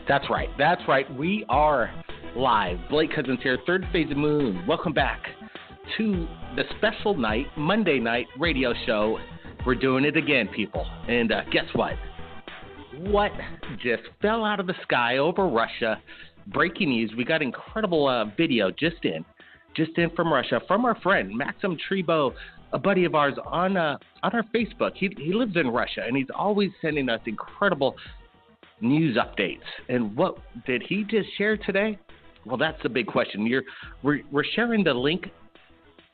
That's right. That's right. We are live. Blake Cousins here, Third Phase of Moon. Welcome back to the special night, Monday night radio show. We're doing it again, people. And guess what? What just fell out of the sky over Russia? Breaking news. We got incredible video just in from Russia, from our friend Maxim Trebo, a buddy of ours on our Facebook. He lives in Russia, and he's always sending us incredible news updates. And what did he just share today? Well, that's the big question. We're sharing the link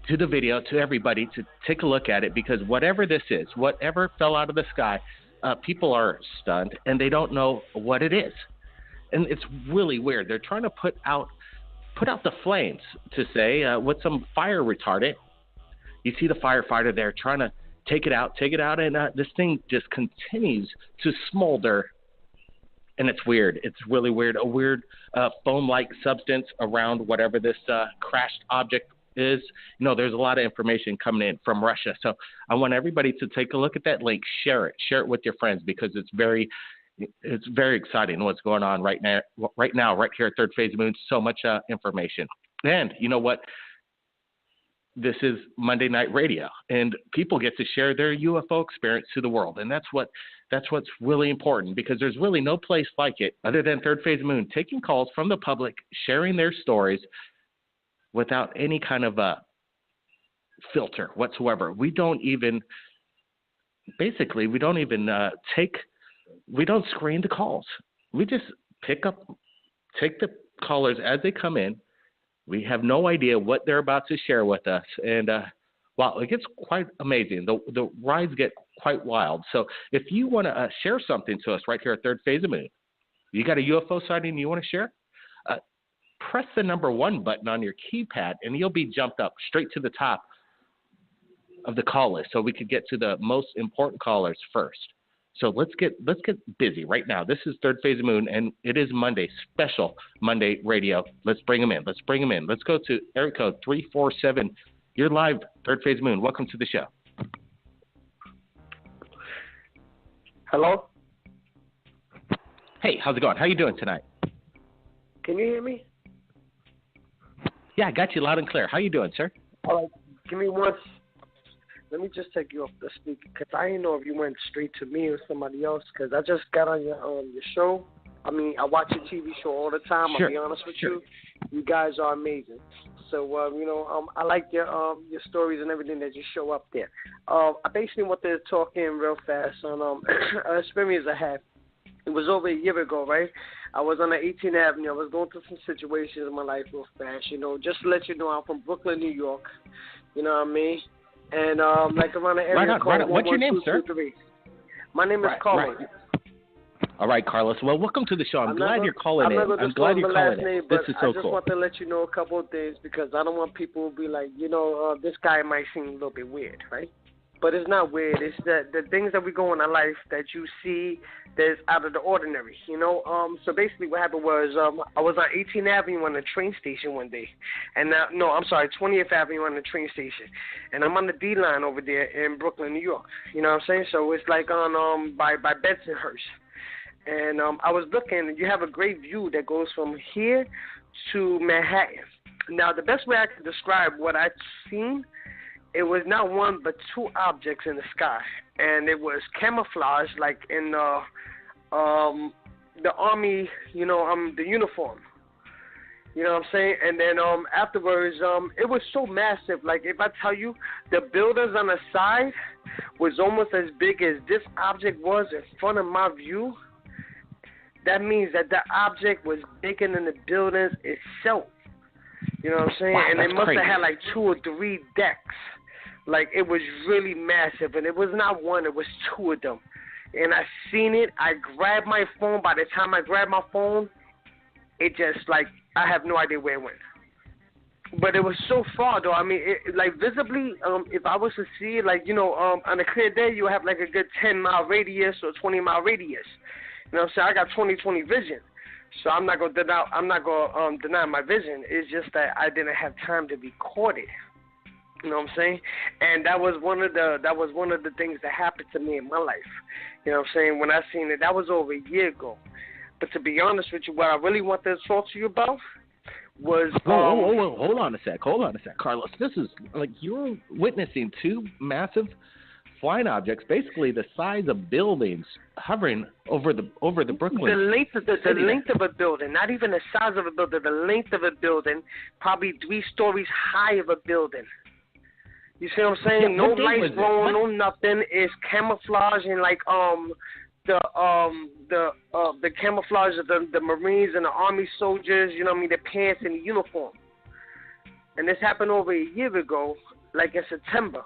to the video to everybody to take a look at it, because whatever this is, whatever fell out of the sky, people are stunned and they don't know what it is. And it's really weird. They're trying to put out the flames to say with some fire retardant. You see the firefighter there trying to take it out, and this thing just continues to smolder. And it's weird. It's really weird. A weird foam-like substance around whatever this crashed object is. You know, there's a lot of information coming in from Russia. So I want everybody to take a look at that link. Share it with your friends, because it's very exciting what's going on right now, right here at Third Phase of Moon. So much information. And you know what? This is Monday Night Radio, and people get to share their UFO experience to the world. And that's what's really important, because there's really no place like it other than Third Phase of Moon, taking calls from the public, sharing their stories without any kind of a filter whatsoever. We don't screen the calls. We just take the callers as they come in. We have no idea what they're about to share with us. And, wow, it gets quite amazing. The rides get quite wild. So if you want to share something to us right here at Third Phase of Moon, you got a UFO sighting you want to share? Press the number 1 button on your keypad, and you'll be jumped up straight to the top of the call list, so we could get to the most important callers first. So let's get busy right now. This is Third Phase of Moon, and it is Monday, special Monday radio. Let's bring them in. Let's go to area code 347. You're live, Third Phase of Moon. Welcome to the show. Hello? Hey, how's it going? How you doing tonight? Can you hear me? Yeah, I got you loud and clear. How you doing, sir? All right. Give me one. Let me just take you off the speaker, because I didn't know if you went straight to me or somebody else, because I just got on your show. I mean, I watch your TV show all the time. Sure. I'll be honest with you. You guys are amazing. So, I like your stories and everything that you show up there. I basically want to talk in real fast on an experience I had. It was over a year ago, right? I was on the 18th Avenue. I was going through some situations in my life real fast, just to let you know, I'm from Brooklyn, New York. You know what I mean? And like around the area called right on. What's your name, sir? My name is Carlos. Right. All right, Carlos. Well, welcome to the show. I'm glad you're calling in. I'm glad you're calling in. This is so cool. I just want to let you know a couple of things, because I don't want people to be like, this guy might seem a little bit weird, right? But it's not weird. It's the things that we go in our life that you see that's out of the ordinary, So basically what happened was I was on 18th Avenue on the train station one day. And 20th Avenue on the train station. And I'm on the D line over there in Brooklyn, New York. You know what I'm saying? So it's like on by Bensonhurst. And I was looking, and you have a great view that goes from here to Manhattan. Now, the best way I can describe what I've seen, it was not one but 2 objects in the sky, and it was camouflage, like in the army, the uniform. You know what I'm saying? And then afterwards, it was so massive. Like, if I tell you, the buildings on the side was almost as big as this object was in front of my view. That means that the object was bigger than the buildings itself. You know what I'm saying? Wow, and they must crazy. have had like 2 or 3 decks. Like, it was really massive. And it was not one, it was 2 of them. And I seen it. I grabbed my phone. By the time I grabbed my phone, it just, like, I have no idea where it went. But it was so far, though. I mean, like, visibly, if I was to see it, like, on a clear day, you have, like, a good 10-mile radius or 20-mile radius. You know what I'm saying? I got 20/20 vision. So I'm not gonna deny my vision. It's just that I didn't have time to record it. You know what I'm saying? And that was one of the things that happened to me in my life. You know what I'm saying? When I seen it, that was over a year ago. But to be honest with you, what I really want to talk to you about was whoa, hold on a sec, Carlos. This is like you're witnessing two massive flying objects, basically the size of buildings, hovering over the Brooklyn. The length of a building, not even the size of a building. The length of a building, probably 3 stories high of a building. You see what I'm saying? Yeah, no lights glowing, no nothing. It's camouflage and like the camouflage of the Marines and the Army soldiers. You know what I mean? The pants and the uniform. And this happened over a year ago, like in September,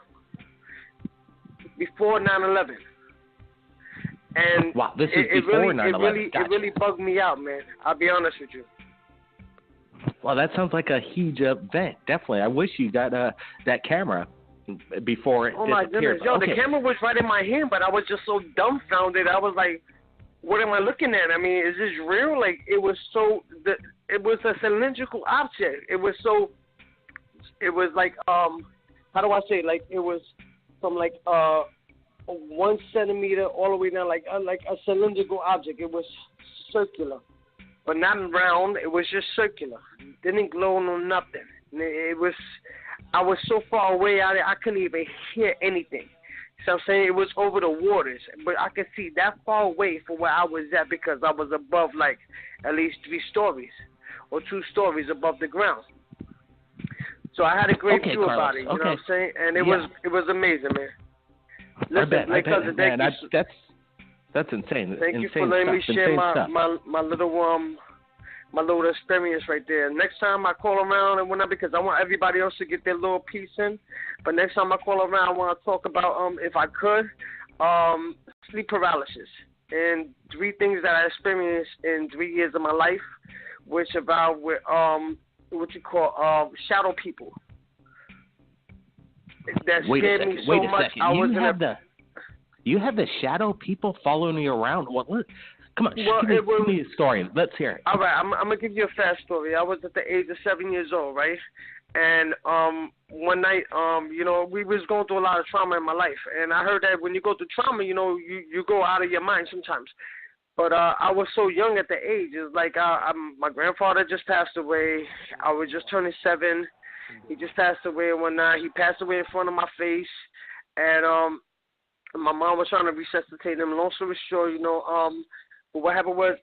before 9/11. And wow, this is before 9/11. It really bugged me out, man. I'll be honest with you. Well, that sounds like a huge event. Definitely. I wish you got that camera before it disappeared. Oh, my goodness. Yo, okay. The camera was right in my hand, but I was just so dumbfounded. I was like, what am I looking at? I mean, is this real? Like, it was a cylindrical object. It was like, how do I say it? Like, it was from like 1 centimeter all the way down, like a cylindrical object. It was circular, but not round. It was just circular. Didn't glow no nothing. I was so far away out there, I couldn't even hear anything. So I'm saying it was over the waters, but I could see that far away from where I was at because I was above like at least 3 stories or 2 stories above the ground. So I had a great view about it, you know what I'm saying? And it was amazing, man. Listen, I bet, man. That's insane. Thank you for letting me share my little experience right there. Next time I call around and whatnot, because I want everybody else to get their little piece in. But next time I call around, I want to talk about, if I could, sleep paralysis and 3 things that I experienced in 3 years of my life, which about with what you call shadow people. That scared me so much. You have the shadow people following you around. Well, come on, give me a story. Let's hear it. All right, I'm gonna give you a fast story. I was at the age of 7 years old, right? And one night, we was going through a lot of trauma in my life, and I heard that when you go through trauma, you go out of your mind sometimes. But I was so young at the age. It's like my grandfather just passed away. I was just turning 7. He just passed away one night. He passed away in front of my face, and my mom was trying to resuscitate him. Long story short, but what happened was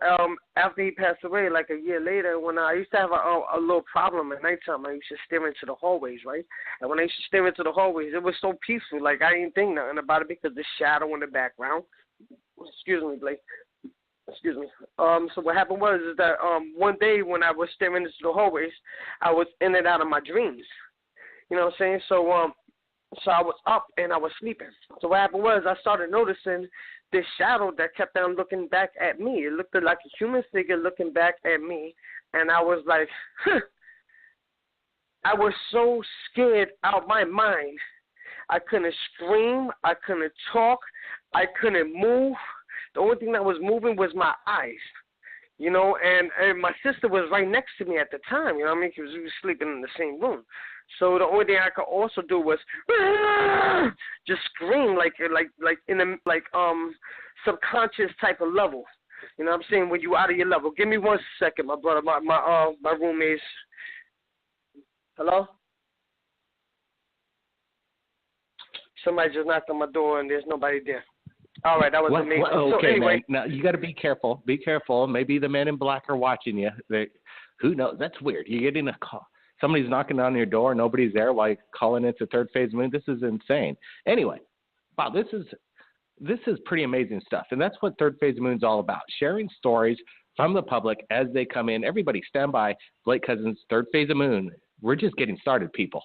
after he passed away, like a year later, when I used to have a little problem at nighttime, I used to stare into the hallways, right? And when I used to stare into the hallways, it was so peaceful. Like I didn't think nothing about it because the shadow in the background. Excuse me, Blake. Excuse me. So what happened was is that one day when I was staring into the hallways, I was in and out of my dreams. You know what I'm saying? So I was up and I was sleeping. So what happened was I started noticing this shadow that kept on looking back at me. It looked like a human figure looking back at me, and I was like, I was so scared out of my mind. I couldn't scream. I couldn't talk. I couldn't move. The only thing that was moving was my eyes, and my sister was right next to me at the time, you know what I mean, because we were sleeping in the same room. So the only thing I could also do was just scream like in a subconscious type of level. You know what I'm saying? When you out of your level. Give me 1 second, my brother, my roommates. Hello? Somebody just knocked on my door and there's nobody there. All right, that was amazing. Okay, so anyway, man. Now you got to be careful. Be careful. Maybe the men in black are watching you. Who knows? That's weird. You get in a call. Somebody's knocking on your door. Nobody's there while you're calling into Third Phase Moon. This is insane. Anyway, wow, this is pretty amazing stuff, and that's what Third Phase Moon's all about: sharing stories from the public as they come in. Everybody, stand by. Blake Cousins, Third Phase of Moon. We're just getting started, people.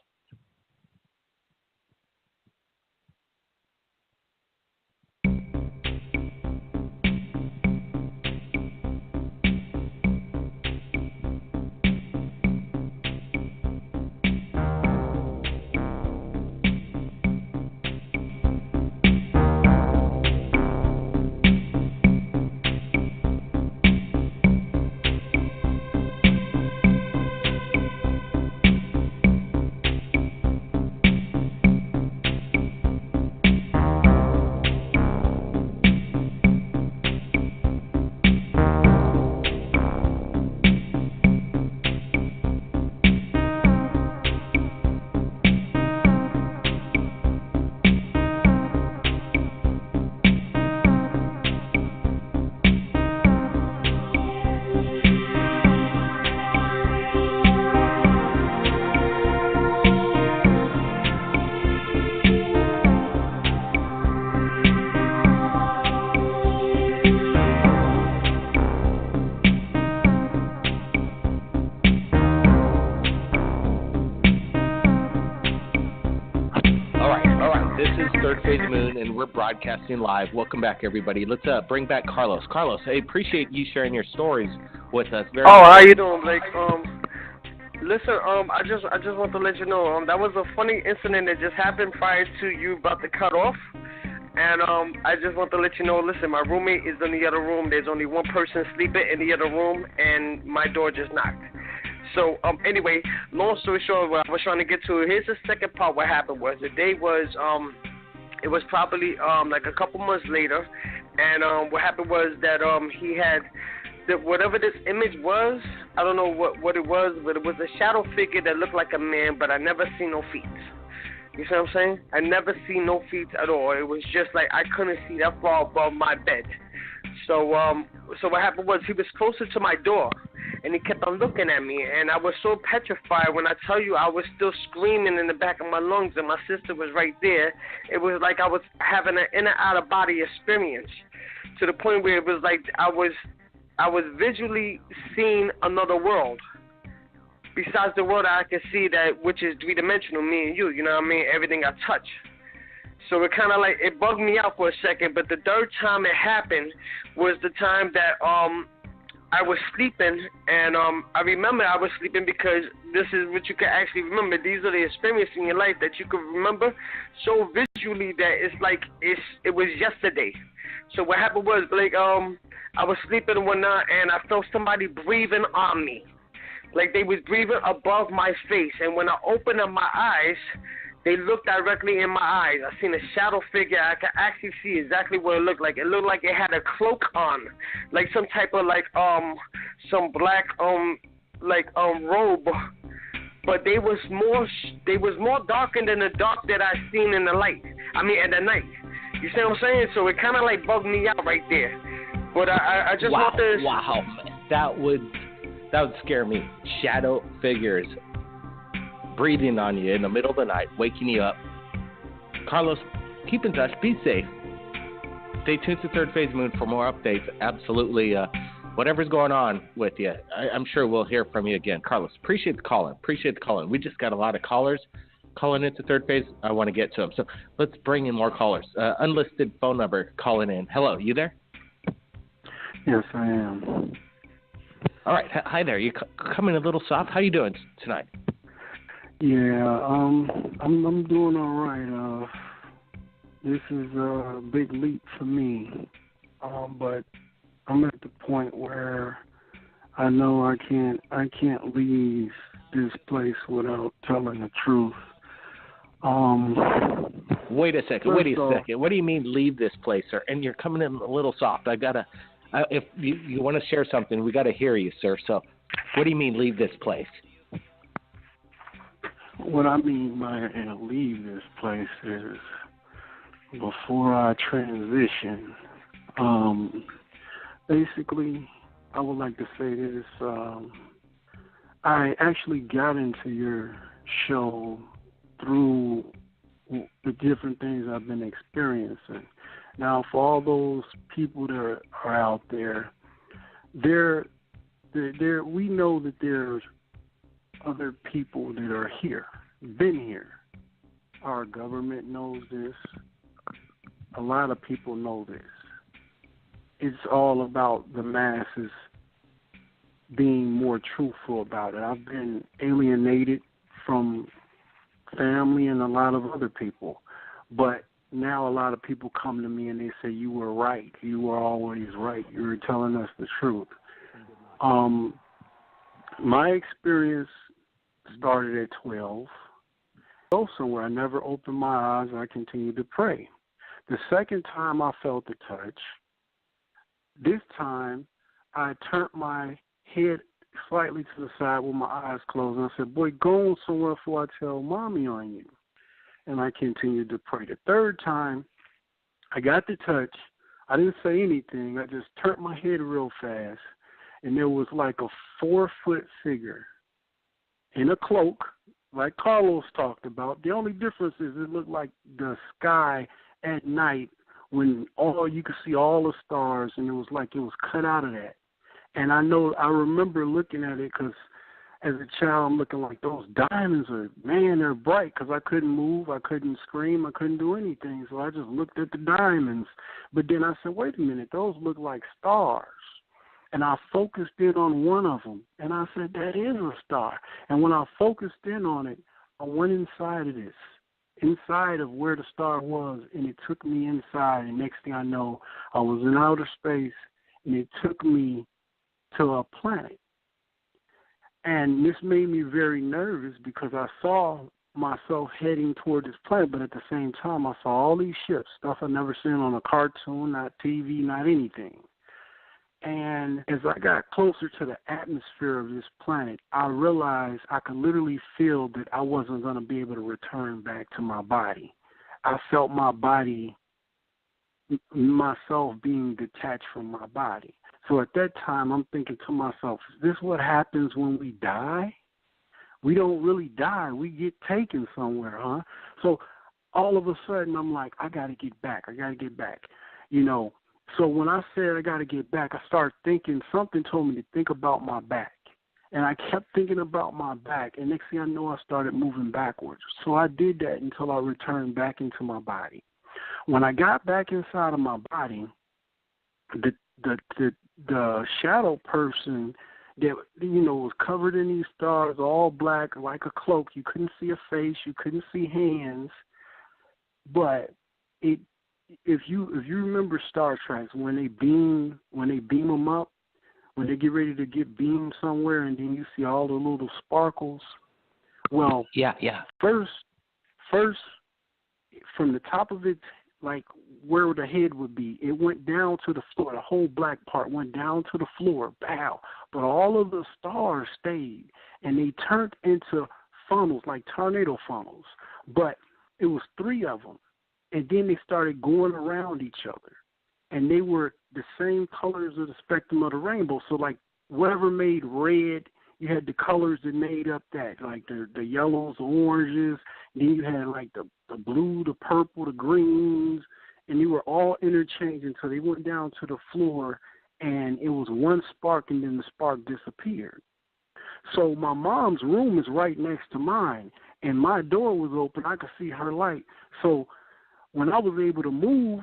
Third Phase Moon, and we're broadcasting live. Welcome back, everybody. Let's bring back Carlos. Carlos, I appreciate you sharing your stories with us. How you doing, Blake? Listen, I just want to let you know, that was a funny incident that just happened prior to you about to cut off. And I just want to let you know, listen, my roommate is in the other room. There's only one person sleeping in the other room, and my door just knocked. So, anyway, long story short, what I was trying to get to, here's the second part. What happened was, the day was, it was probably, like a couple months later, and what happened was that he had, whatever this image was, I don't know what it was, but it was a shadow figure that looked like a man, but I never seen no feet. You see what I'm saying? I never seen no feet at all. It was just like I couldn't see that far above my bed. So what happened was, he was closer to my door, and he kept on looking at me, and I was so petrified. When I tell you, I was still screaming in the back of my lungs, and my sister was right there. It was like I was having an inner out-of-body experience, to the point where it was like I was visually seeing another world. Besides the world I can see, that which is three-dimensional, me and you know what I mean, everything I touch. So it kind of like, it bugged me out for a second, but the third time it happened was the time that I was sleeping, and I remember I was sleeping because this is what you can actually remember. These are the experiences in your life that you can remember so visually that it's like it was yesterday. So what happened was, Blake, I was sleeping and whatnot, and I felt somebody breathing on me. Like they was breathing above my face, and when I opened up my eyes, they looked directly in my eyes. I seen a shadow figure. I could actually see exactly what it looked like. It looked like it had a cloak on, like some type of like some black robe, but they was more darker than the dark that I seen in the light. I mean, in the night. You see what I'm saying? So it kind of like bugged me out right there. But I just want to. Wow, that would scare me. Shadow figures breathing on you in the middle of the night, waking you up. Carlos, keep in touch. Be safe. Stay tuned to Third Phase Moon for more updates. Absolutely. Whatever's going on with you, I'm sure we'll hear from you again. Carlos, appreciate the calling. We just got a lot of callers calling into Third Phase. I want to get to them. So let's bring in more callers. Unlisted phone number calling in. Hello, you there? Yes, I am. All right. Hi there. You coming a little soft. How you doing tonight? Yeah, I'm doing all right. This is a big leap for me, but I'm at the point where I know I can't leave this place without telling the truth. Wait a second. What do you mean leave this place, sir? And you're coming in a little soft. If you want to share something, we got to hear you, sir. So, what do you mean leave this place? What I mean by leave this place is, before I transition, basically, I would like to say this. I actually got into your show through the different things I've been experiencing. Now, for all those people that are out there, we know that there's other people that are here, been here. Our government knows this. A lot of people know this. It's all about the masses being more truthful about it. I've been alienated from family and a lot of other people, but now a lot of people come to me and they say, you were right. You were always right. You were telling us the truth. My experience started at 12. Go somewhere. I never opened my eyes. I continued to pray. The second time I felt the touch, this time I turned my head slightly to the side with my eyes closed, and I said, boy, go on somewhere before I tell mommy on you. And I continued to pray. The third time, I got the touch. I didn't say anything. I just turned my head real fast, and there was like a 4-foot figure in a cloak, like Carlos talked about. The only difference is it looked like the sky at night when you could see all the stars, and it was like it was cut out of that. And I remember looking at it because as a child, I'm looking like those diamonds are, man, they're bright, because I couldn't move, I couldn't scream, I couldn't do anything. So I just looked at the diamonds. But then I said, wait a minute, those look like stars. And I focused in on one of them, and I said, that is a star. And when I focused in on it, I went inside of this, inside of where the star was, and it took me inside. And next thing I know, I was in outer space, and it took me to a planet. And this made me very nervous because I saw myself heading toward this planet, but at the same time, I saw all these ships, stuff I'd never seen on a cartoon, not TV, not anything. And as I got closer to the atmosphere of this planet, I realized I could literally feel that I wasn't going to be able to return back to my body. I felt my body, myself being detached from my body. So at that time, I'm thinking to myself, is this what happens when we die? We don't really die. We get taken somewhere, huh? So all of a sudden, I'm like, I got to get back. I got to get back, you know. So when I said I got to get back, I started thinking, something told me to think about my back. And I kept thinking about my back, and next thing I know, I started moving backwards. So I did that until I returned back into my body. When I got back inside of my body, the shadow person that, you know, was covered in these stars, all black, like a cloak. You couldn't see a face, you couldn't see hands, but if you remember Star Trek, when they beam them up, when they get ready to get beamed somewhere, and then you see all the little sparkles. Well, yeah. First, from the top of it, like where the head would be, it went down to the floor. The whole black part went down to the floor, bow. But all of the stars stayed, and they turned into funnels, like tornado funnels. But it was 3 of them. And then they started going around each other. And they were the same colors of the spectrum of the rainbow. So, like, whatever made red, you had the colors that made up that, like the yellows, the oranges. Then you had, like, the blue, the purple, the greens. And they were all interchanged until they went down to the floor. And it was one spark, and then the spark disappeared. So my mom's room is right next to mine. And my door was open. I could see her light. So when I was able to move,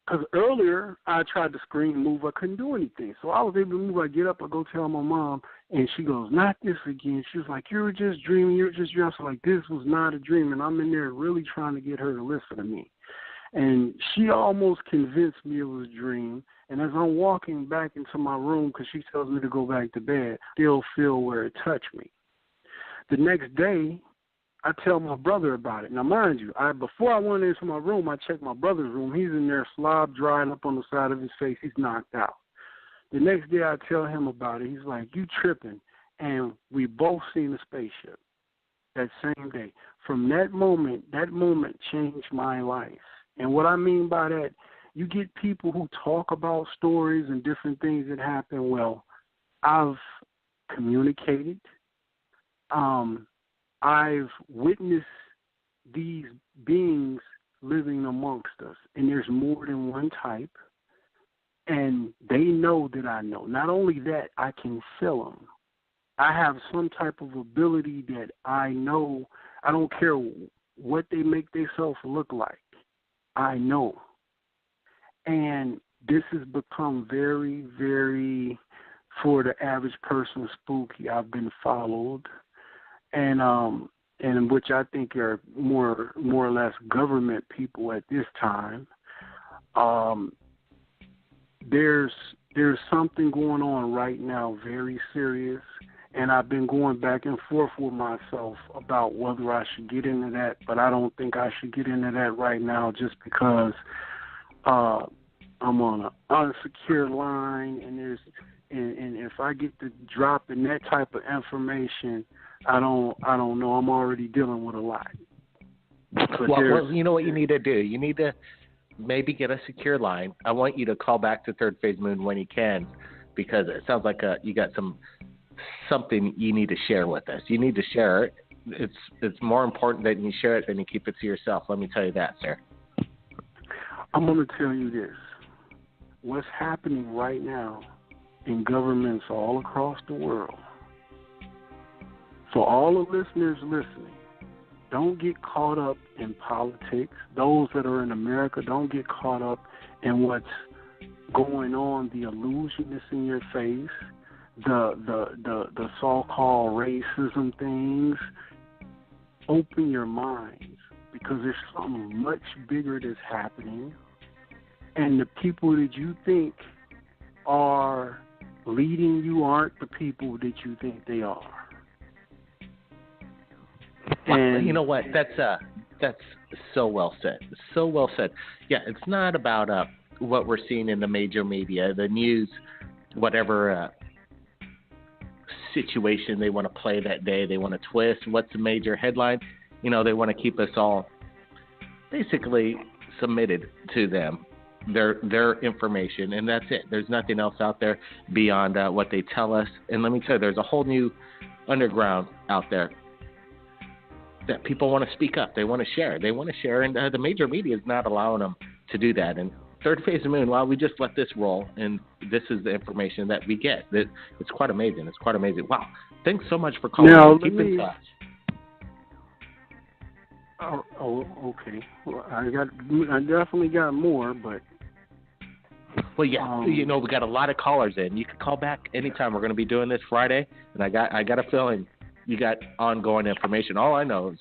because earlier I tried to scream, move, I couldn't do anything. So I was able to move. I get up, I go tell my mom, and she goes, not this again. She was like, you were just dreaming, I was like, this was not a dream. And I'm in there really trying to get her to listen to me. And she almost convinced me it was a dream. And as I'm walking back into my room, because she tells me to go back to bed, I still feel where it touched me. The next day, I tell my brother about it. Now, mind you, before I went into my room, I checked my brother's room. He's in there, slob drying up on the side of his face. He's knocked out. The next day, I tell him about it. He's like, you tripping. And we both seen the spaceship that same day. From that moment changed my life. And what I mean by that, you get people who talk about stories and different things that happen. Well, I've communicated. I've witnessed these beings living amongst us, and there's more than one type, and they know that I know. Not only that, I can feel them. I have some type of ability that I know. I don't care what they make themselves look like. I know. And this has become very, very, for the average person, spooky. I've been followed. And which I think are more or less government people at this time. There's something going on right now, very serious, and I've been going back and forth with myself about whether I should get into that, but I don't think I should get into that right now just because I'm on an unsecure line, and if I get to drop in that type of information, I don't know. I'm already dealing with a lot. Well, you know what you need to do? You need to maybe get a secure line. I want you to call back to Third Phase Moon when you can, because it sounds like you got something you need to share with us. You need to share it. It's more important that you share it than you keep it to yourself. Let me tell you that, sir. I'm going to tell you this. What's happening right now in governments all across the world For all the listeners listening, don't get caught up in politics. Those that are in America, don't get caught up in what's going on, the illusion that's in your face, the so-called racism things. Open your minds, because there's something much bigger that's happening, and the people that you think are leading you aren't the people that you think they are. And you know what? That's so well said. So well said. Yeah, it's not about what we're seeing in the major media, the news, whatever situation they want to play that day. They want to twist. What's the major headline? You know, they want to keep us all basically submitted to them, their information, and that's it. There's nothing else out there beyond what they tell us. And let me tell you, there's a whole new underground out there that people want to speak up. They want to share. And the major media is not allowing them to do that. And Third Phase of the Moon, well, we just let this roll, and this is the information that we get. It's quite amazing. Wow. Thanks so much for calling. Now, Keep in touch. Oh, okay. Well, I definitely got more, but. Well, yeah, we got a lot of callers in. You can call back anytime. We're going to be doing this Friday, and I got a feeling you got ongoing information. All I know is,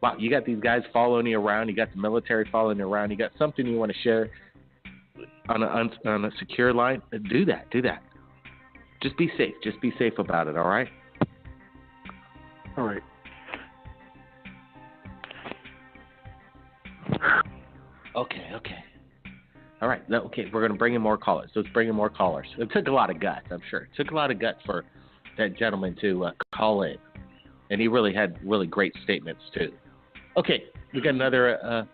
wow, you got these guys following you around. You got the military following you around. You got something you want to share on a secure line. Do that. Just be safe. Just be safe about it. All right. All right. Okay. All right. Okay, we're going to bring in more callers. Let's bring in more callers. It took a lot of guts, I'm sure. It took a lot of guts for that gentleman to call in. And he really had really great statements, too. Okay, we got another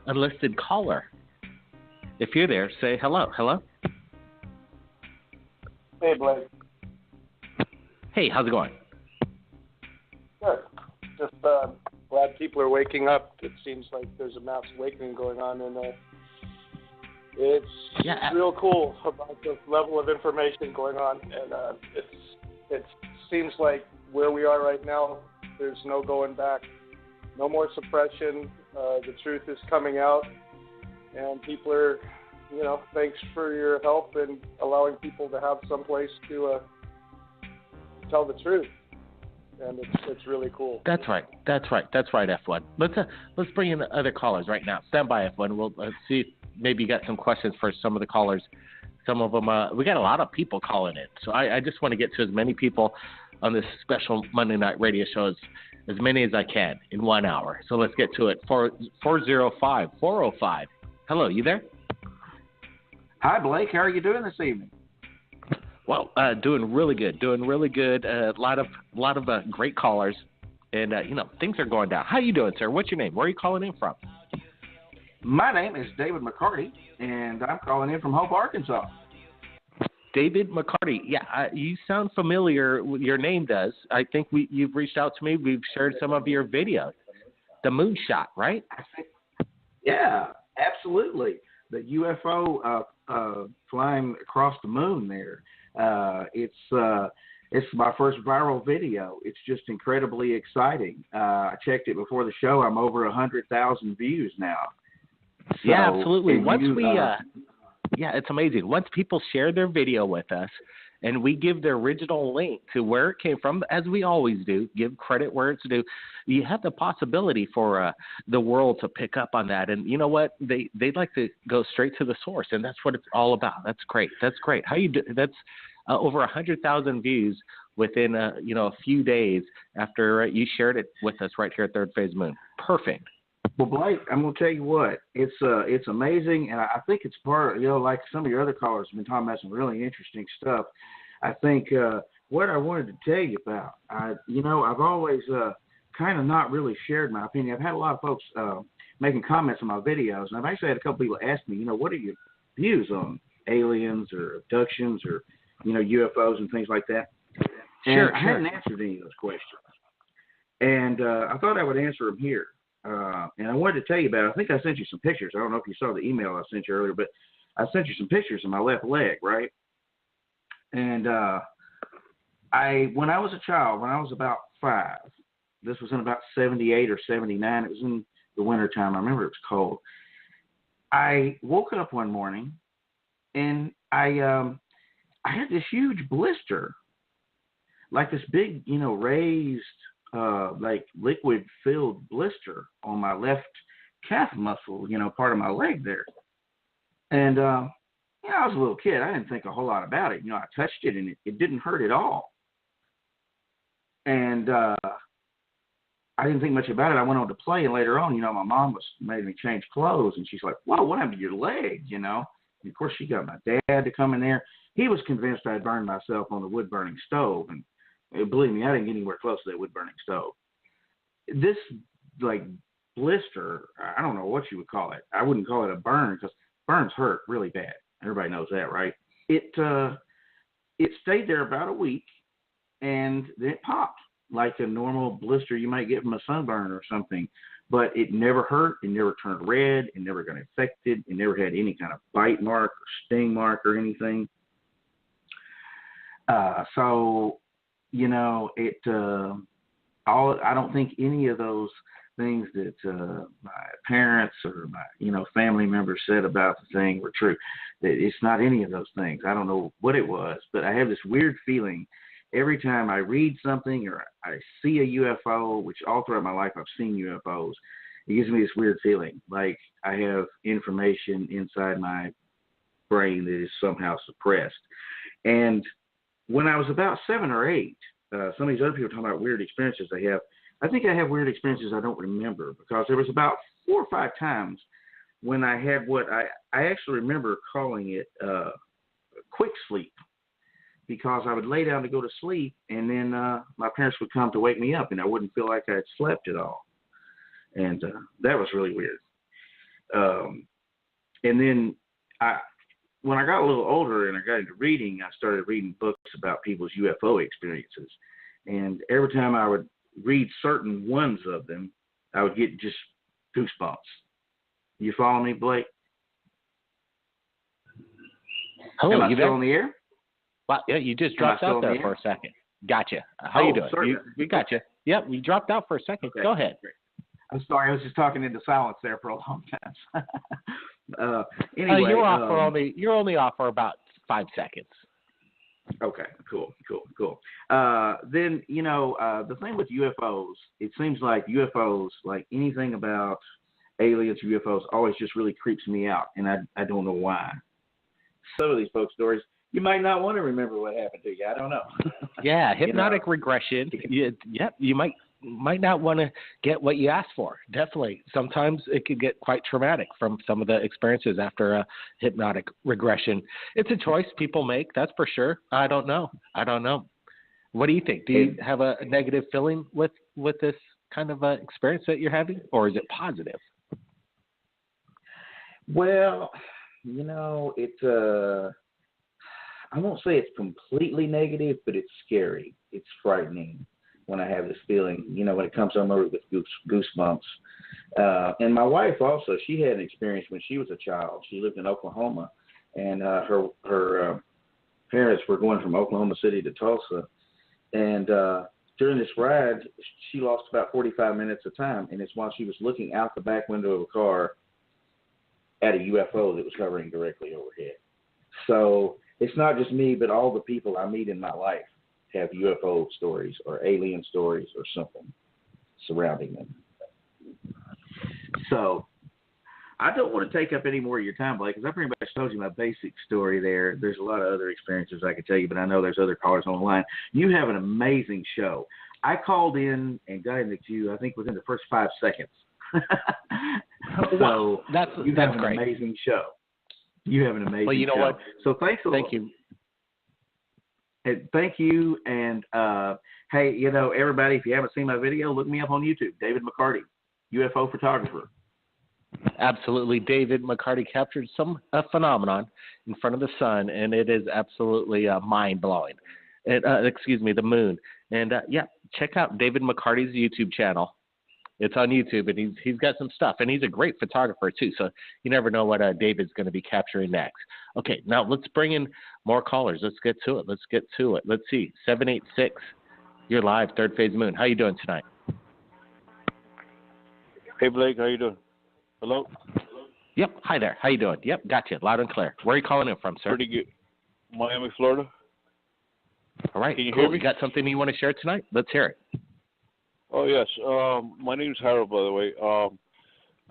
unlisted caller. If you're there, say hello. Hello? Hey, Blake. Hey, how's it going? Good. Just glad people are waking up. It seems like there's a mass awakening going on, and it's real cool about the level of information going on. And it seems like where we are right now, there's no going back. No more suppression. The truth is coming out, and people are, thanks for your help in allowing people to have some place to tell the truth. And it's really cool. That's right, F1. Let's bring in the other callers right now. Stand by, F1. We'll see if maybe you got some questions for some of the callers. Some of them, we got a lot of people calling in. So I just want to get to as many people on this special Monday night radio show as many as I can in 1 hour. So let's get to it. 405-405. Hello, you there? Hi, Blake. How are you doing this evening? Well, doing really good. A lot of great callers, and things are going down. How you doing, sir? What's your name? Where are you calling in from? My name is David McCarty, and I'm calling in from Hope, Arkansas. David McCarty. Yeah, you sound familiar. Your name does. I think you've reached out to me. We've shared some of your videos. The moonshot, right? Yeah, absolutely. The UFO flying across the moon there. It's my first viral video. It's just incredibly exciting. I checked it before the show. I'm over 100,000 views now. So, yeah, absolutely. It's amazing. Once people share their video with us and we give the original link to where it came from, as we always do, give credit where it's due, you have the possibility for the world to pick up on that. And you know what? They'd like to go straight to the source, and that's what it's all about. That's great. How you do? That's over 100,000 views within a few days after you shared it with us right here at Third Phase Moon. Perfect. Well, Blake, I'm going to tell you what, it's amazing, and I think it's part, like some of your other callers have been talking about some really interesting stuff. I think what I wanted to tell you about, I've always kind of not really shared my opinion. I've had a lot of folks making comments on my videos, and I've actually had a couple people ask me, what are your views on aliens or abductions or, UFOs and things like that? And I hadn't answered any of those questions. And I thought I would answer them here. And I wanted to tell you about it. I think I sent you some pictures. I don't know if you saw the email I sent you earlier, but I sent you some pictures of my left leg, right? And when I was a child, when I was about 5. This was in about 78 or 79. It was in the wintertime. I remember it was cold. I woke up one morning, and I had this huge blister, like this big, raised, like liquid-filled blister on my left calf muscle, part of my leg there. And, I was a little kid. I didn't think a whole lot about it. I touched it, and it didn't hurt at all. And I didn't think much about it. I went on to play, and later on, my mom made me change clothes, and she's like, "Whoa, what happened to your leg?" And of course, she got my dad to come in there. He was convinced I'd burned myself on the wood-burning stove, and believe me, I didn't get anywhere close to that wood-burning stove. This, blister, I don't know what you would call it. I wouldn't call it a burn, because burns hurt really bad. Everybody knows that, right? It stayed there about a week, and then it popped like a normal blister you might get from a sunburn or something. But it never hurt. It never turned red. It never got infected. It never had any kind of bite mark or sting mark or anything. So, I don't think any of those things that my parents or my, family members said about the thing were true. It's not any of those things. I don't know what it was, but I have this weird feeling every time I read something or I see a UFO, which all throughout my life I've seen UFOs. It gives me this weird feeling like I have information inside my brain that is somehow suppressed. And when I was about 7 or 8, some of these other people talking about weird experiences they have. I think I have weird experiences I don't remember, because there was about 4 or 5 times when I had what I actually remember calling it quick sleep, because I would lay down to go to sleep, and then my parents would come to wake me up, and I wouldn't feel like I had slept at all. And that was really weird. And then when I got a little older and I got into reading, I started reading books about people's UFO experiences. And every time I would read certain ones of them, I would get just goosebumps. You follow me, Blake? Hello, Am I you still there? on the air? Well, yeah, you just dropped out there for a second. Gotcha. How you doing? Sorry. We got you. Yep, we dropped out for a second. Okay. Go ahead. Great. I'm sorry, I was just talking into silence there for a long time. Anyway, you're only off for about 5 seconds. Okay, cool. Then, the thing with UFOs, it seems like UFOs, like anything about aliens or UFOs, always just really creeps me out, and I don't know why. Some of these folk stories, you might not want to remember what happened to you. I don't know. Yeah, hypnotic regression. You might not want to get what you asked for. Definitely. Sometimes it could get quite traumatic from some of the experiences after a hypnotic regression. It's a choice people make, that's for sure. I don't know. What do you think? Do you have a negative feeling with this kind of experience that you're having, or is it positive? Well, I won't say it's completely negative, but it's scary. It's frightening when I have this feeling, when it comes on over with goosebumps. And my wife also, she had an experience when she was a child. She lived in Oklahoma, and her parents were going from Oklahoma City to Tulsa. And during this ride, she lost about 45 minutes of time, and it's while she was looking out the back window of a car at a UFO that was hovering directly overhead. So it's not just me, but all the people I meet in my life have UFO stories or alien stories or something surrounding them. So I don't want to take up any more of your time, Blake, because I pretty much told you my basic story there. There's a lot of other experiences I could tell you, but I know there's other callers on the line. You have an amazing show. I called in and got in the queue, I think, within the first 5 seconds. So that's an great. Amazing show. You have an amazing show. Well, you know what? So thanks a lot. Thank you. Thank you. And, hey, everybody, if you haven't seen my video, look me up on YouTube, David McCarty, UFO photographer. Absolutely. David McCarty captured a phenomenon in front of the sun, and it is absolutely mind-blowing. The moon. And, check out David McCarty's YouTube channel. It's on YouTube, and he's got some stuff, and he's a great photographer too. So you never know what David's going to be capturing next. Okay, now let's bring in more callers. Let's get to it. Let's see, You're live, Third Phase Moon. How you doing tonight? Hey, Blake. How you doing? Hello? Yep. Hi there. How you doing? Yep. Gotcha. Loud and clear. Where are you calling in from, sir? Pretty good. Miami, Florida. All right. Can you cool. hear me? You got something you want to share tonight? Let's hear it. Oh, yes. My name's Harold, by the way.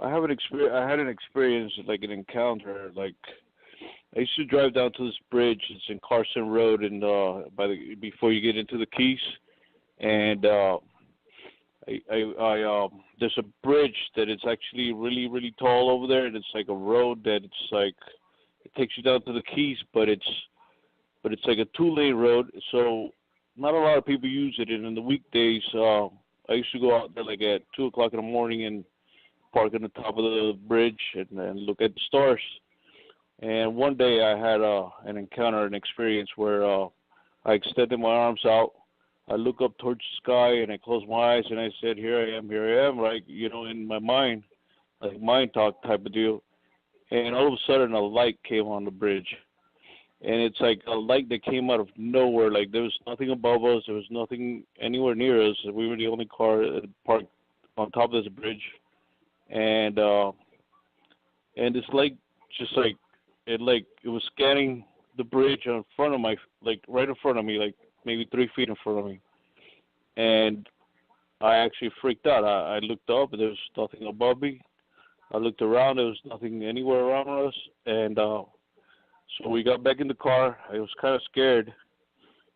I have an experience. I had an experience, like an encounter. Like, I used to drive down to this bridge. It's in Carson Road, and before you get into the Keys, and there's a bridge that is actually really, really tall over there, and it's like a road that it's like it takes you down to the Keys, but it's like a 2-lane road, so not a lot of people use it. And in the weekdays, I used to go out there like at 2:00 in the morning and park on the top of the bridge and look at the stars. And one day I had an encounter, an experience where I extended my arms out. I look up towards the sky and I close my eyes and I said, here I am, right? You know, in my mind, like mind talk type of deal. And all of a sudden a light came on the bridge. And it's like a light that came out of nowhere. Like there was nothing above us. There was nothing anywhere near us. We were the only car parked on top of this bridge. And this light just it was scanning the bridge in front of right in front of me, like maybe 3 feet in front of me. And I actually freaked out. I looked up, and there was nothing above me. I looked around, there was nothing anywhere around us. And so we got back in the car. I was kind of scared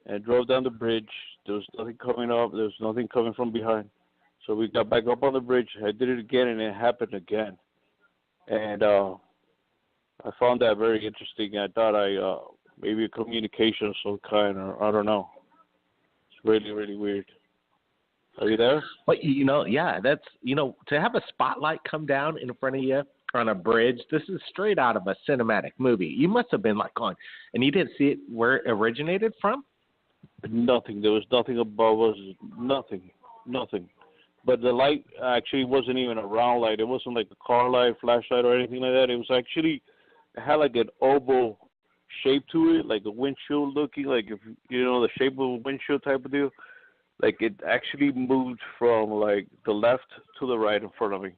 and drove down the bridge. There was nothing coming up. There was nothing coming from behind. So we got back up on the bridge. I did it again, and it happened again. And I found that very interesting. I thought maybe a communication of some kind, or I don't know. It's really, really weird. Are you there? Well, yeah, that's, to have a spotlight come down in front of you on a bridge, this is straight out of a cinematic movie. You must have been like going, and you didn't see it where it originated from? Nothing. There was nothing above us. Nothing. But the light actually wasn't even a round light. It wasn't like a car light, flashlight, or anything like that. It was actually, it had like an oval shape to it, like a windshield looking, like if the shape of a windshield type of deal. Like it actually moved from like the left to the right in front of me,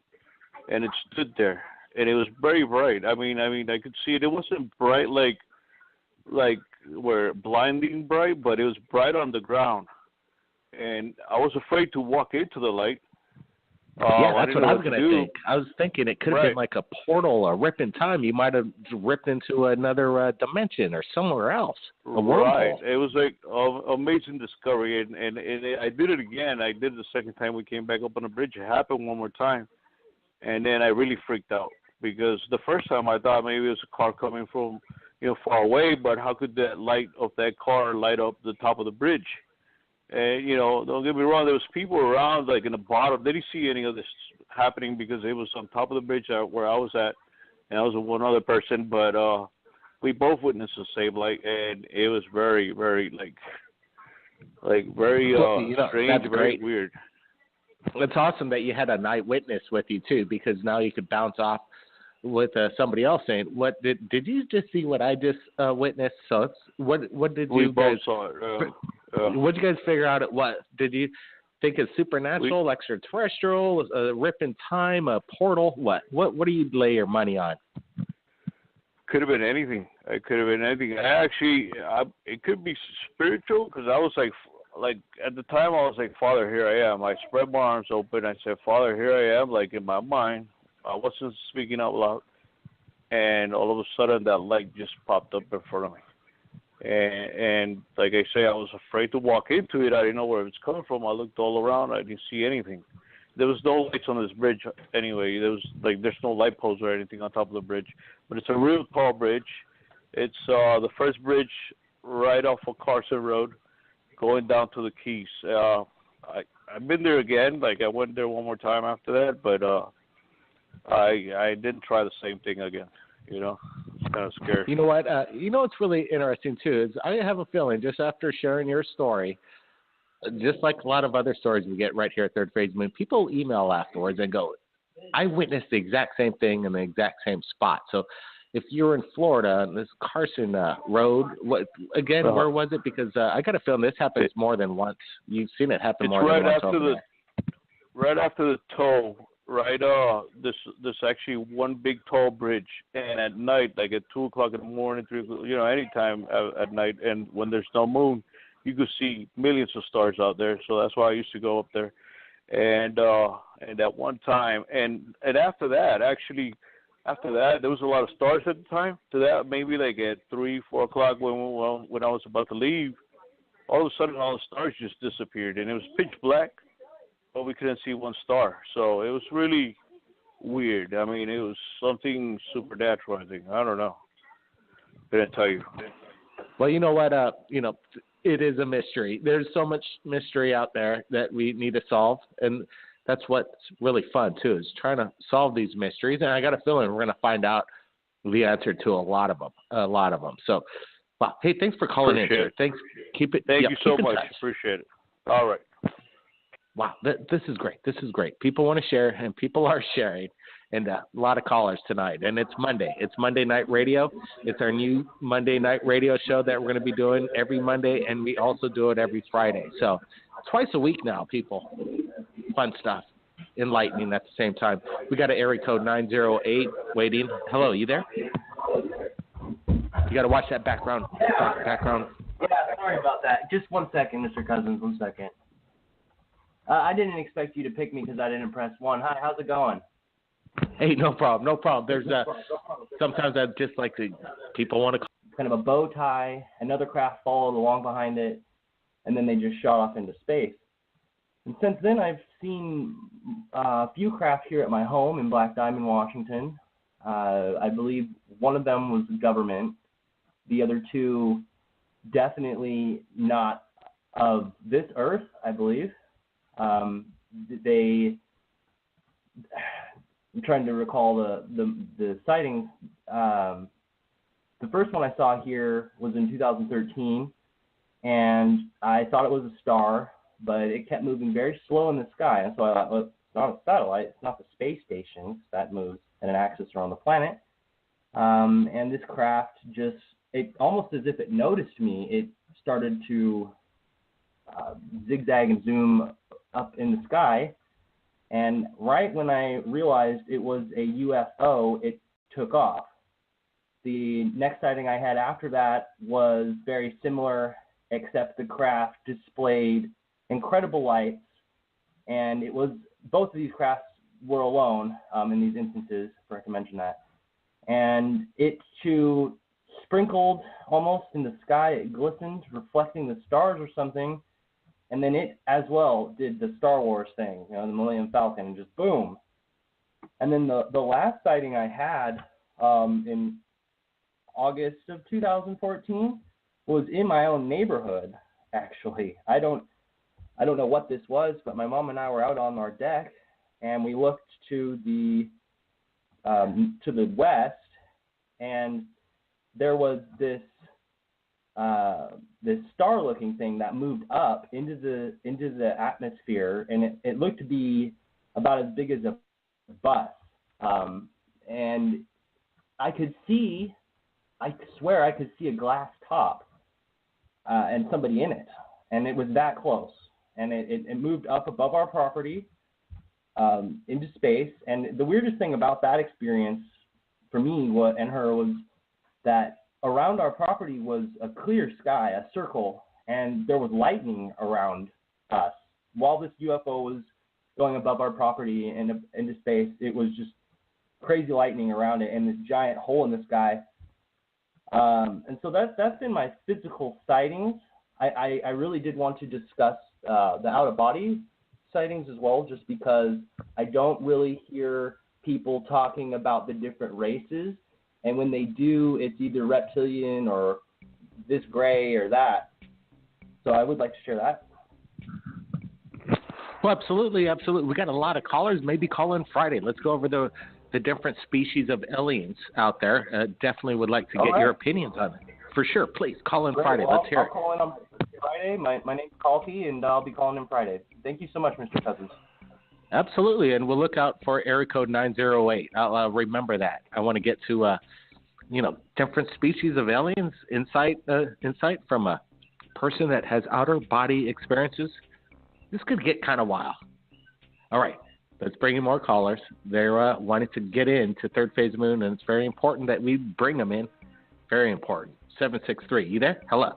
and it stood there, and it was very bright. I mean, I could see it. It wasn't bright like where blinding bright, but it was bright on the ground, and I was afraid to walk into the light. Yeah, that's what I was going to think. I was thinking it could have been like a portal, a rip in time. You might have ripped into another dimension or somewhere else, a wormhole. Right. It was like an amazing discovery, and I did it again. I did it the second time we came back up on the bridge. It happened one more time, and then I really freaked out because the first time I thought maybe it was a car coming from far away, but how could that light of that car light up the top of the bridge? And, don't get me wrong, there was people around, like in the bottom. They didn't see any of this happening because it was on top of the bridge where I was at, and I was with one other person. But we both witnessed the same light, and it was very, very, very strange, that's very great. Weird. It's awesome that you had a night witness with you, too, because now you could bounce off with somebody else saying, "What did you just see? What I just witnessed?" So what did we you both guys saw it? What did you guys figure out? What did you think is supernatural, extraterrestrial, a rip in time, a portal? What do you lay your money on? Could have been anything. It could have been anything. It could be spiritual because I was like at the time I was like, Father, here I am. I spread my arms open. I said, Father, here I am. Like in my mind, I wasn't speaking out loud, and all of a sudden that light just popped up in front of me. And like I say, I was afraid to walk into it. I didn't know where it was coming from. I looked all around. I didn't see anything. There was no lights on this bridge anyway. There's no light poles or anything on top of the bridge. But it's a real tall bridge. It's the first bridge right off of Carson Road going down to the Keys. I've been there again. Like I went there one more time after that, but I didn't try the same thing again. It's kind of scary. You know what? What's really interesting, too, is I have a feeling just after sharing your story, just like a lot of other stories we get right here at Third Phase Moon, people email afterwards and go, I witnessed the exact same thing in the exact same spot. So if you're in Florida, this Carson Road, where was it? Because I got a feeling this happens more than once. You've seen it happen more than once over there. Right after the toll, right? This actually one big tall bridge, and at night, like at 2:00 in the morning, 3:00, anytime at night, and when there's no moon, you could see millions of stars out there. So that's why I used to go up there, and at one time, and after that, there was a lot of stars at the time. To that, maybe like at 3-4 o'clock when I was about to leave, all of a sudden all the stars just disappeared, and it was pitch black. But we couldn't see one star, so it was really weird. I mean, it was something supernatural, I think. I don't know. Couldn't tell you. Well, you know what? It is a mystery. There's so much mystery out there that we need to solve, and that's what's really fun too, is trying to solve these mysteries. And I got a feeling we're going to find out the answer to a lot of them. So, wow. Hey, thanks for calling in, sir. Thanks. Thank you so much. Appreciate it. All right. Wow, this is great. This is great. People want to share, and people are sharing, and a lot of callers tonight. And it's Monday. It's Monday Night Radio. It's our new Monday Night Radio show that we're going to be doing every Monday, and we also do it every Friday. So twice a week now, people. Fun stuff. Enlightening at the same time. We got an area code 908 waiting. Hello, you there? You got to watch that background. Yeah, sorry about that. Just 1 second, Mr. Cousins. 1 second. I didn't expect you to pick me because I didn't press 1. Hi, how's it going? Hey, no problem. There's sometimes I just like to, people want to call. Kind of a bow tie, another craft followed along behind it, and then they just shot off into space. And since then, I've seen a few craft here at my home in Black Diamond, Washington. I believe one of them was government. The other two definitely not of this earth, I believe. I'm trying to recall the sightings. The first one I saw here was in 2013, and I thought it was a star, but it kept moving very slow in the sky, and so I thought, well, it's not a satellite, it's not the space station that moves at an axis around the planet. And this craft it almost as if it noticed me, it started to zigzag and zoom up in the sky, and right when I realized it was a UFO, it took off. The next sighting I had after that was very similar, except the craft displayed incredible lights, and it was both of these crafts were alone in these instances, if I can mention that. And it too sprinkled almost in the sky, it glistened, reflecting the stars or something. And then it as well did the Star Wars thing, the Millennium Falcon, and just boom. And then the last sighting I had in August of 2014 was in my own neighborhood, actually. I don't know what this was, but my mom and I were out on our deck, and we looked to the west, and there was this star-looking thing that moved up into the atmosphere, and it looked to be about as big as a bus. And I swear I could see a glass top and somebody in it, and it was that close. And it moved up above our property into space. And the weirdest thing about that experience for me and her was that around our property was a clear sky, a circle, and there was lightning around us. While this UFO was going above our property and into space, it was just crazy lightning around it and this giant hole in the sky. And so that's been my physical sightings. I really did want to discuss the out-of-body sightings as well, just because I don't really hear people talking about the different races. And when they do, it's either reptilian or this gray or that. So I would like to share that. Well, absolutely. We got a lot of callers. Maybe call in Friday. Let's go over the different species of aliens out there. Definitely would like to get your opinions on it. For sure. Please call in Friday. Let's hear it. I'll call in on Friday. My name's Kalki, and I'll be calling in Friday. Thank you so much, Mr. Cousins. Absolutely, and we'll look out for area code 908. I'll remember that. I want to get to different species of aliens, insight from a person that has outer body experiences. This could get kind of wild. All right, let's bring in more callers. They're wanting to get into Third Phase Moon, and it's very important that we bring them in. Very important. 763, you there? Hello.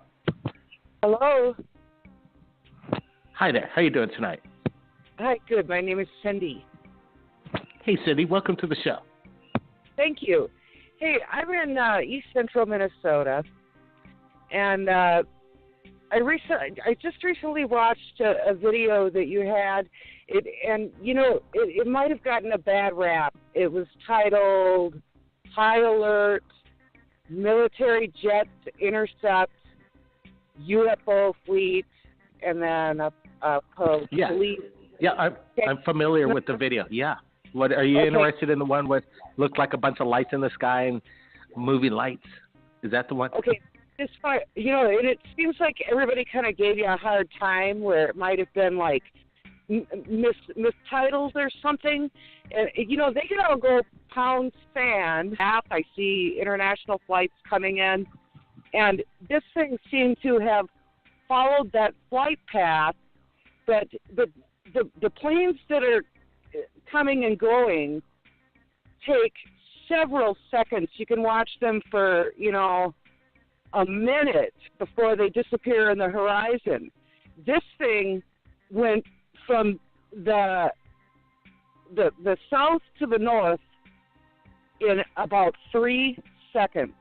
Hello. Hi there. How you doing tonight? Hi, good. My name is Cindy. Hey, Cindy. Welcome to the show. Thank you. Hey, I'm in East Central Minnesota, and I just recently watched a video that you had. It might have gotten a bad rap. It was titled "High Alert: Military Jets Intercept UFO Fleet," and then police. Yeah, I'm familiar with the video. Yeah. What are you interested in? The one with looked like a bunch of lights in the sky and moving lights? Is that the one? Okay. And it seems like everybody kind of gave you a hard time where it might have been like mistitles or something. And, they can all go pound sand. I see international flights coming in. And this thing seemed to have followed that flight path. But the planes that are coming and going take several seconds. You can watch them for, a minute before they disappear in the horizon. This thing went from the south to the north in about 3 seconds.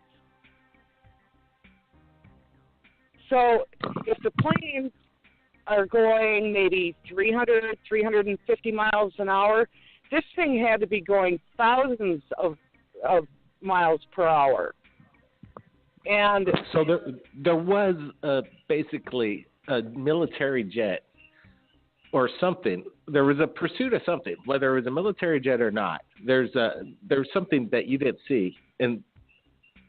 So if the planes are going maybe 300, 350 miles an hour, this thing had to be going thousands of miles per hour. And so there was basically a military jet or something. There was a pursuit of something, whether it was a military jet or not. There's something that you didn't see in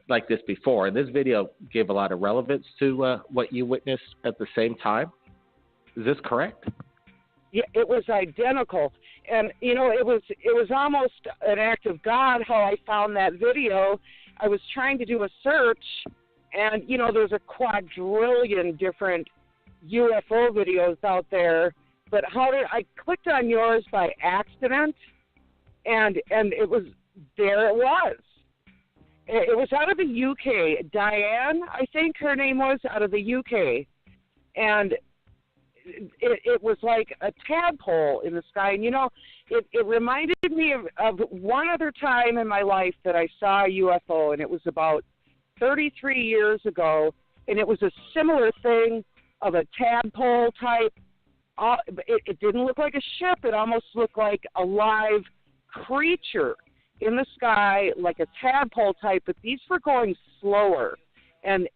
like this before, and this video gave a lot of relevance to what you witnessed at the same time. Is this correct? Yeah, it was identical, and it was almost an act of God how I found that video. I was trying to do a search, and there's a quadrillion different UFO videos out there. But I clicked on yours by accident, and it was there. It was. It was out of the UK. Diane, I think her name was, out of the UK, and it was like a tadpole in the sky. And, it reminded me of one other time in my life that I saw a UFO, and it was about 33 years ago, and it was a similar thing of a tadpole type. It didn't look like a ship. It almost looked like a live creature in the sky, like a tadpole type, but these were going slower, and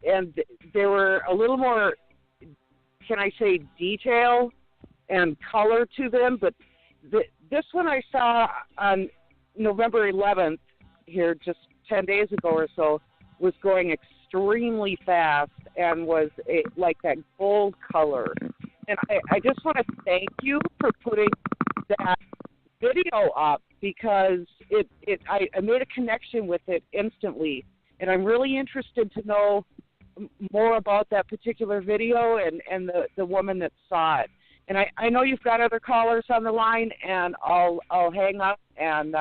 they were a little more, can I say, detail and color to them. But this one I saw on November 11th here just 10 days ago or so was going extremely fast and was like that gold color. And I just want to thank you for putting that video up, because I made a connection with it instantly. And I'm really interested to know more about that particular video and the woman that saw it. And I know you've got other callers on the line, and I'll hang up, and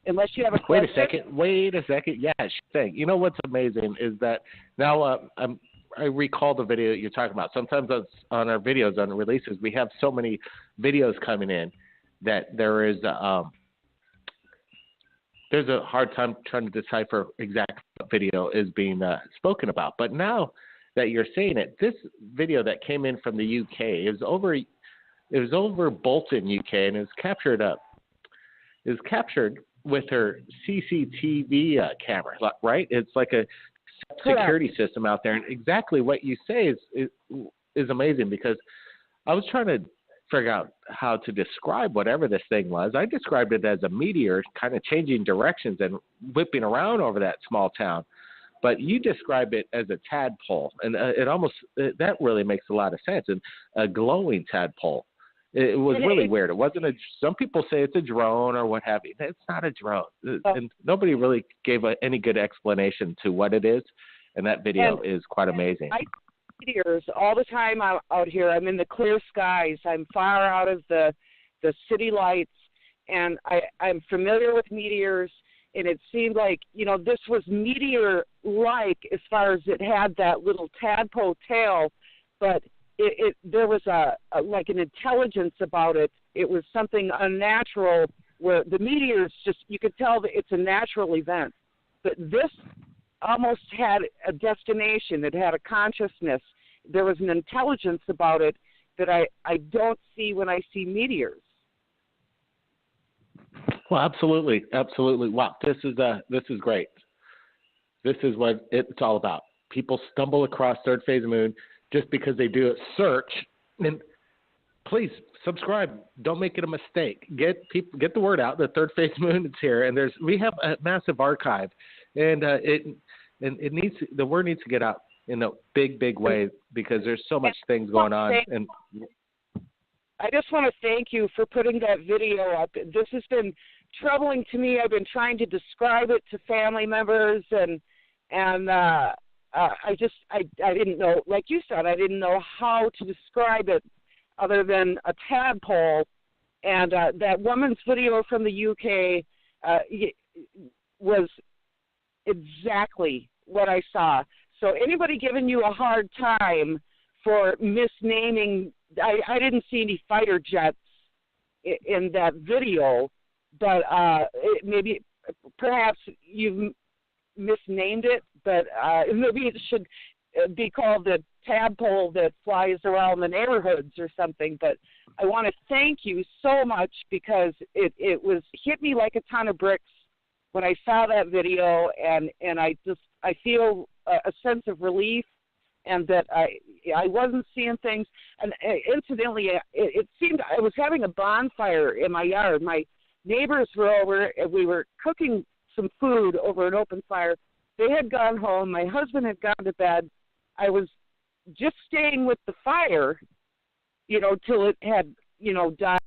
unless you have a question. Wait a second. Yeah, sure thing. You know what's amazing is that now I recall the video you're talking about. Sometimes on our videos, on the releases, we have so many videos coming in that there's a hard time trying to decipher exactly what video is being spoken about. But now that you're saying it, this video that came in from the UK is over Bolton, UK, and is captured with her CCTV camera, right? It's like a security system out there, and exactly what you say is amazing, because I was trying to figure out how to describe whatever this thing was. I described it as a meteor kind of changing directions and whipping around over that small town. But you describe it as a tadpole, and that really makes a lot of sense, and a glowing tadpole. It was really weird. It wasn't some people say it's a drone or what have you. It's not a drone. And nobody really gave any good explanation to what it is. And that video is quite amazing. I see meteors all the time out here. I'm in the clear skies. I'm far out of the city lights. And I'm familiar with meteors. And it seemed like, this was meteor-like as far as it had that little tadpole tail. But there was like an intelligence about it. It was something unnatural where the meteors you could tell that it's a natural event. But this almost had a destination. It had a consciousness. There was an intelligence about it that I don't see when I see meteors. Well, absolutely. Absolutely. Wow. This is great. This is what it's all about. People stumble across third phase moon just because they do a search. And please subscribe. Don't make it a mistake. Get the word out. The third phase moon is here, and we have a massive archive, and the word needs to get out in a big way because there's so much things going on. And I just want to thank you for putting that video up. This has been troubling to me. I've been trying to describe it to family members, and I didn't know, like you said, I didn't know how to describe it other than a tadpole. And that woman's video from the UK was exactly what I saw. So anybody giving you a hard time for misnaming, I didn't see any fighter jets in that video, but perhaps you've misnamed it, but maybe it should be called the tadpole that flies around the neighborhoods or something. But I want to thank you so much because it hit me like a ton of bricks when I saw that video, and I feel a sense of relief, and that I wasn't seeing things. And incidentally, it seemed I was having a bonfire in my yard. My neighbors were over, and we were cooking some food over an open fire. They had gone home. My husband had gone to bed. I was just staying with the fire, till it had, died.